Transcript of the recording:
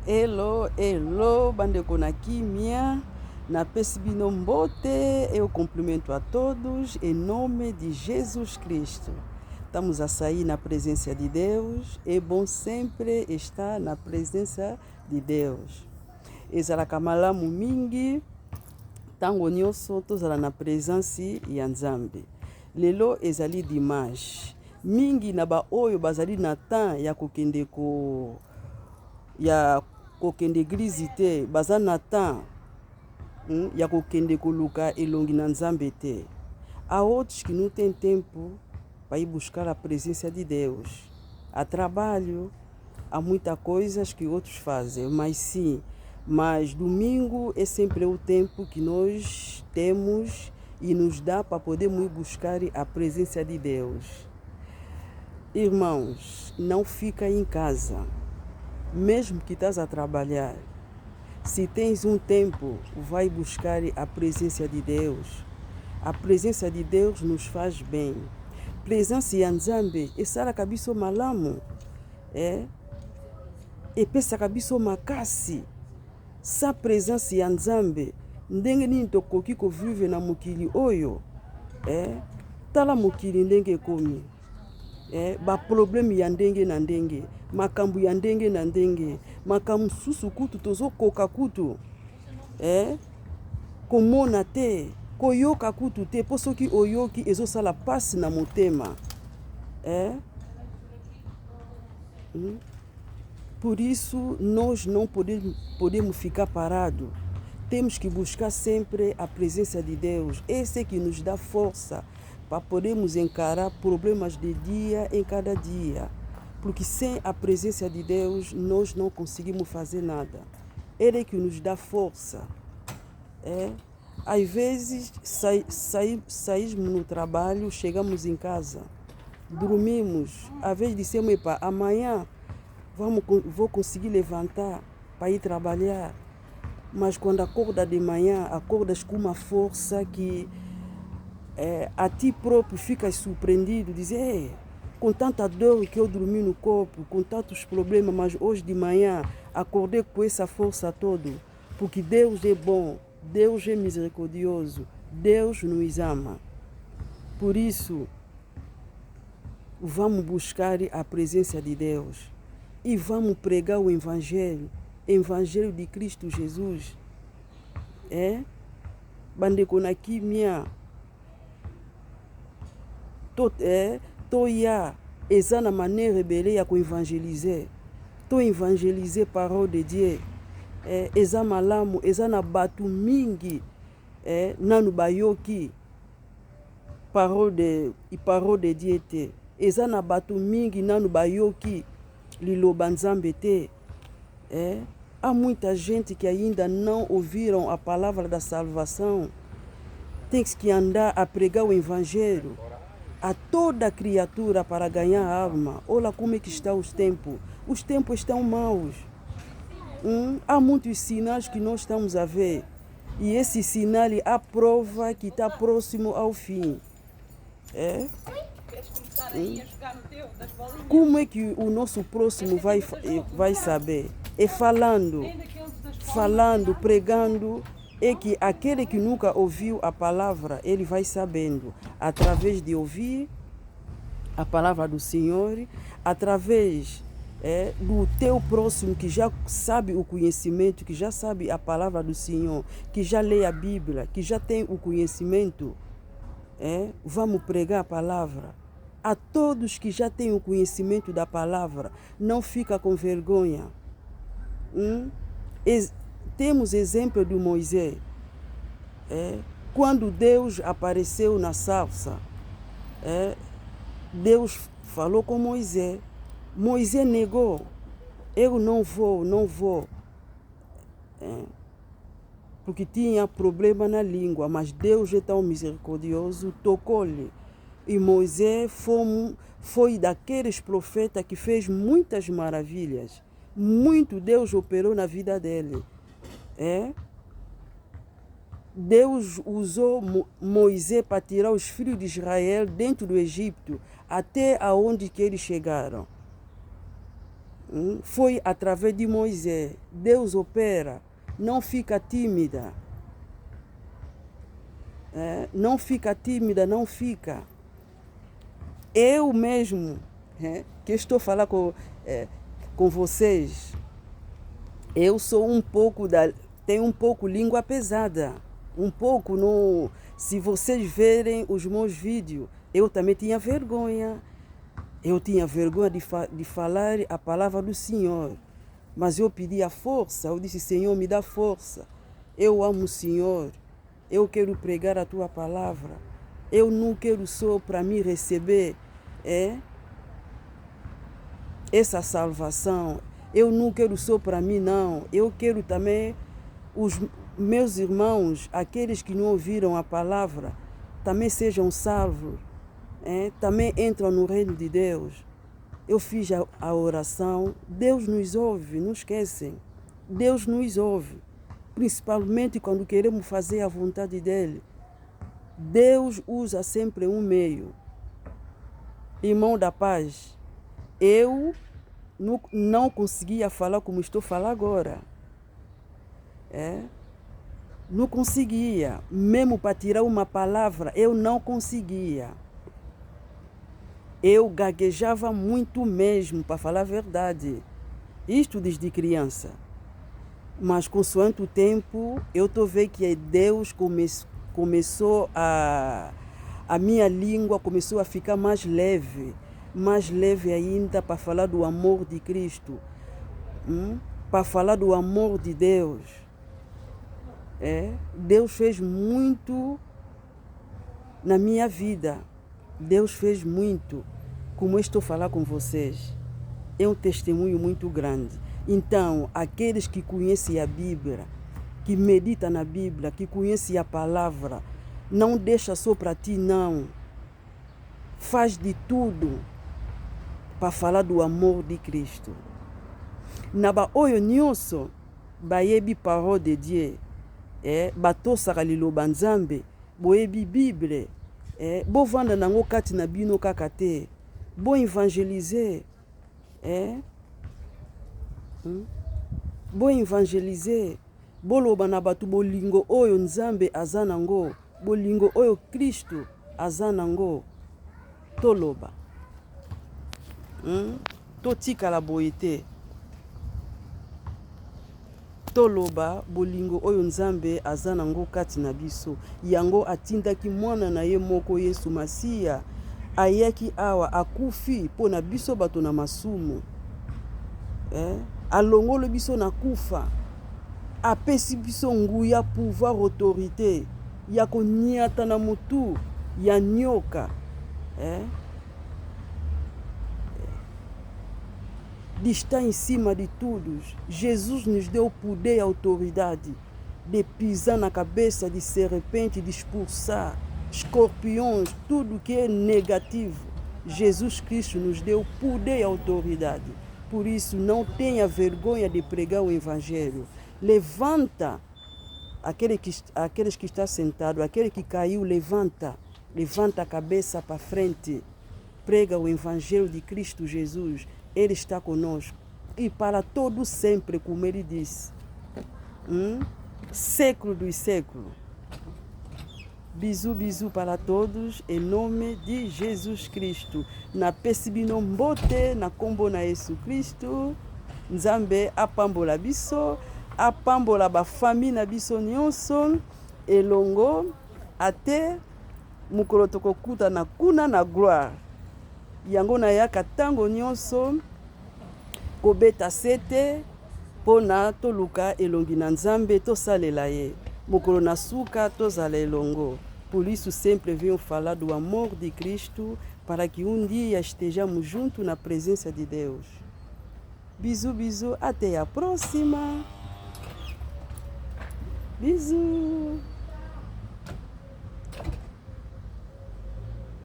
Hello, hello, bandeko na kimia, na pesi bino mbote, eu cumprimento a todos em nome de Jesus Cristo. Estamos a sair na presença de Deus, é bom sempre estar na presença de Deus. Ezalaka malamu mingi, tango nyonso tozala na presença ya Nzambe. Lelo ezali dimanche, mingi na ba oyo bazali na temps ya kokende ya kokende eglize te, baza na temps ya kokende koluka elongi na Nzambe te. Há outros que não têm tempo para ir buscar a presença de Deus. Há trabalho, há muitas coisas que outros fazem, mas sim, mas domingo é sempre o tempo que nós temos e nos dá para podermos ir buscar a presença de Deus. Irmãos, não fica em casa. Mesmo que estás a trabalhar, se tens um tempo, vai buscar a presença de Deus. A presença de Deus nos faz bem. Presença ya Nzambe esalaka biso malamu, epesaka biso makasi. Sa presença ya Nzambe ndenge nini tokoki kovivre na mokili oyo, tala mokili ndenge ekomi. Ba problème ya ndenge na ndenge, makambo ya ndenge na ndenge, makambo susu kutu tozokoka kutu, komona te, koyoka kutu te, po soki oyoki ezosala pasi na motema. Por isso nós não podemos ficar parados. Temos que buscar sempre a presença de Deus. Esse é que nos dá força para podermos encarar problemas de dia em cada dia. Porque sem a presença de Deus, nós não conseguimos fazer nada. Ele é que nos dá força. Às vezes, saímos no trabalho, chegamos em casa, dormimos. Às vezes dissemos, amanhã vou conseguir levantar para ir trabalhar. Mas quando acorda de manhã, acordas com uma força que a ti próprio ficas surpreendido, dizer, com tanta dor que eu dormi no corpo, com tantos problemas, mas hoje de manhã acordei com essa força toda, porque Deus é bom, Deus é misericordioso, Deus nos ama. Por isso, vamos buscar a presença de Deus e vamos pregar o Evangelho de Cristo Jesus. Bandeko na kimia, toya eza na maneira ebele ya koevangelize, toevangelize parole de Dieu. Eza malamu, eza na batu mingi nanu bayoki parole de Dieu te. Eza na batu mingi nanu bayoki liloba Nzambe te. Há muita gente que ainda não ouviram a palavra da salvação. Tem que andar a pregar o Evangelho a toda criatura para ganhar alma. Olha como é que estão os tempos. Os tempos estão maus. Há muitos sinais que nós estamos a ver. E esse sinal é a prova que está próximo ao fim. Como é que o nosso próximo vai saber? É falando, pregando, é que aquele que nunca ouviu a palavra, ele vai sabendo, através de ouvir a palavra do Senhor, através do teu próximo que já sabe o conhecimento, que já sabe a palavra do Senhor, que já lê a Bíblia, que já tem o conhecimento. Vamos pregar a palavra. A todos que já têm o conhecimento da palavra, não fica com vergonha. Temos exemplo de Moisés. Quando Deus apareceu na sarça, Deus falou com Moisés. Moisés negou. Eu não vou. Porque tinha problema na língua, mas Deus é tão misericordioso, tocou-lhe. E Moisés foi daqueles profetas que fez muitas maravilhas. Muito Deus operou na vida dele. Deus usou Moisés para tirar os filhos de Israel dentro do Egito, até aonde que eles chegaram. Foi através de Moisés. Deus opera. Não fica tímida. Não fica tímida, não fica. Eu mesmo, que estou a falar com vocês, eu sou tenho um pouco língua pesada. Um pouco, no, se vocês verem os meus vídeos, eu também tinha vergonha. Eu tinha vergonha de falar a palavra do Senhor. Mas eu pedi a força, eu disse, Senhor, me dá força. Eu amo o Senhor. Eu quero pregar a tua palavra. Eu não quero só para me receber essa salvação. Eu não quero só para mim, não. Eu quero também os meus irmãos, aqueles que não ouviram a palavra, também sejam salvos. Também entram no reino de Deus. Eu fiz a oração. Deus nos ouve, não esquecem. Deus nos ouve. Principalmente quando queremos fazer a vontade dEle. Deus usa sempre um meio. Irmão da paz, eu não conseguia falar como estou a falar agora. Não conseguia. Mesmo para tirar uma palavra, eu não conseguia. Eu gaguejava muito mesmo, para falar a verdade. Isto desde criança. Mas, consoante o tempo, eu estou vendo que Deus começou a minha língua começou a ficar mais leve ainda para falar do amor de Cristo, para falar do amor de Deus. Deus fez muito na minha vida. Deus fez muito. Como eu estou a falar com vocês, é um testemunho muito grande. Então, aqueles que conhecem a Bíblia, que meditam na Bíblia, que conhecem a palavra, não deixa só para ti, não. Faz de tudo para falar do amor de Cristo. Naba oyo nyonso bayebi parole de Dieu, batosaka liloba Nzambe, boyebi Bible, bovanda nango kati na bino kaka te, bo évangéliser, bo évangéliser, boloba na batu bolingo oyo Nzambe aza nango, bolingo oyo Kristo aza nango, toloba. Totikala boye te. Toloba bolingo oyo Nzambe aza nango kati na biso. Yango atindaki mwana na ye moko Yesu Masiya, ayaki awa akufi mpo na biso bato na masumu. Alongolo biso na kufa. Apesi biso nguya, pouvoir, autorité ya koniata na mutu ya nyoka. De estar em cima de todos. Jesus nos deu poder e autoridade de pisar na cabeça de serpente, de expulsar escorpiões, tudo que é negativo. Jesus Cristo nos deu poder e autoridade. Por isso, não tenha vergonha de pregar o Evangelho. Levanta aqueles que estão sentados, aquele que caiu, levanta a cabeça para frente. Prega o Evangelho de Cristo Jesus. Ele está conosco. E para todo sempre, como ele disse. Século dos séculos. Bisu, bisu para todos, em nome de Jesus Cristo. Na pesibino mbote, na kombo na Yesu Cristo. Nzambe apambola biso, apambola ba famille na biso nyonso, elongo, ate, mukolo tokokuta na kuna na gloire. Yango na yaka tango nyonso kobeta sete pona toluka elongi na Nzambe tosalela ye. Mokolo na suka tozala elongo. Por isso sempre venho falar do amor de Cristo para que dia estejamos juntos na presença de Deus. Bisu, bisu, até a próxima. Bisu.